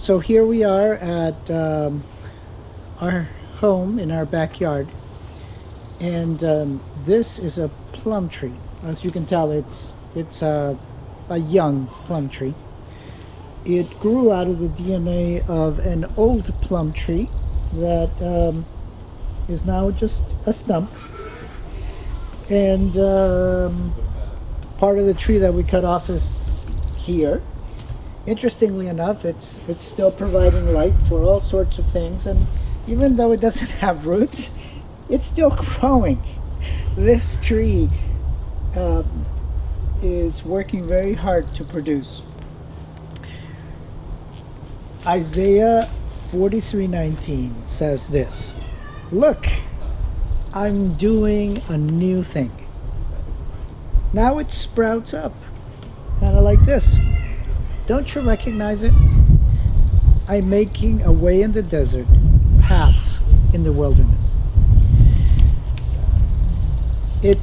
So here we are at our home in our backyard, and this is a plum tree. As you can tell, it's a young plum tree. It grew out of the DNA of an old plum tree that is now just a stump, and part of the tree that we cut off is here. Interestingly enough, it's still providing light for all sorts of things, and even though it doesn't have roots, it's still growing. This tree is working very hard to produce. Isaiah 43:19 says this: "Look, I'm doing a new thing. Now it sprouts up, kind of like this. Don't you recognize it? I'm making a way in the desert, paths in the wilderness." It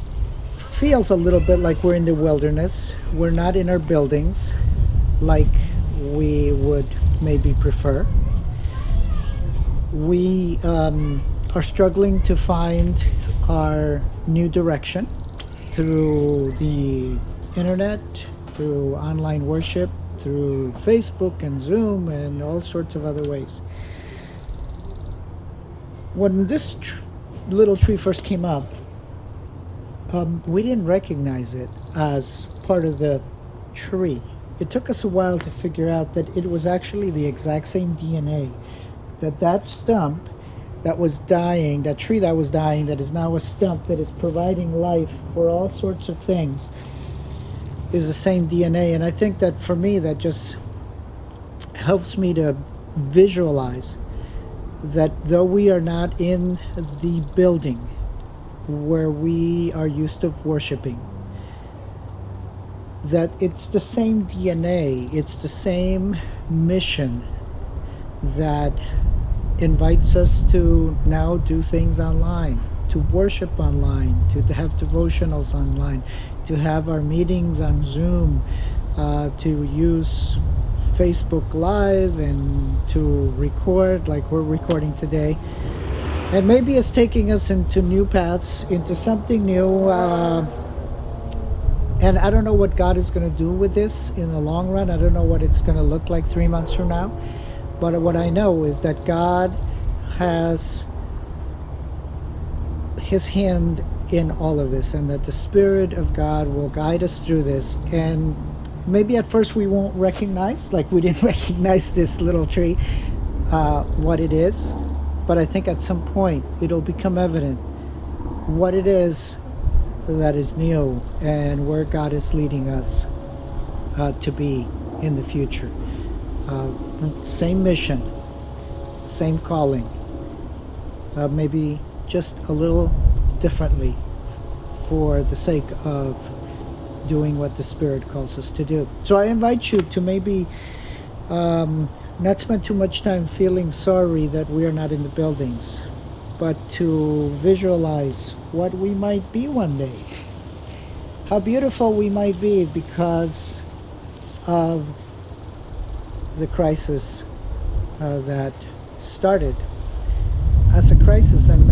feels a little bit like we're in the wilderness. We're not in our buildings like we would maybe prefer. We are struggling to find our new direction through the internet, through online worship, through Facebook and Zoom and all sorts of other ways. When this little tree first came up, we didn't recognize it as part of the tree. It took us a while to figure out that it was actually the exact same DNA, that stump that was dying, that tree that was dying, that is now a stump that is providing life for all sorts of things, is the same DNA. And I think that for me, that just helps me to visualize that though we are not in the building where we are used to worshiping, that it's the same DNA, it's the same mission that invites us to now do things online, to worship online, to have devotionals online, to have our meetings on Zoom, to use Facebook Live and to record like we're recording today. And maybe it's taking us into new paths, into something new. And I don't know what God is going to do with this in the long run. I don't know what it's going to look like 3 months from now. But what I know is that God has His hand in all of this, and that the Spirit of God will guide us through this. And maybe at first we won't recognize, like we didn't recognize this little tree, what it is. But I think at some point it'll become evident what it is that is new and where God is leading us to be in the future. Same mission, same calling, maybe just a little differently for the sake of doing what the Spirit calls us to do. So I invite you to maybe not spend too much time feeling sorry that we are not in the buildings, but to visualize what we might be one day. How beautiful we might be because of the crisis that started as a crisis and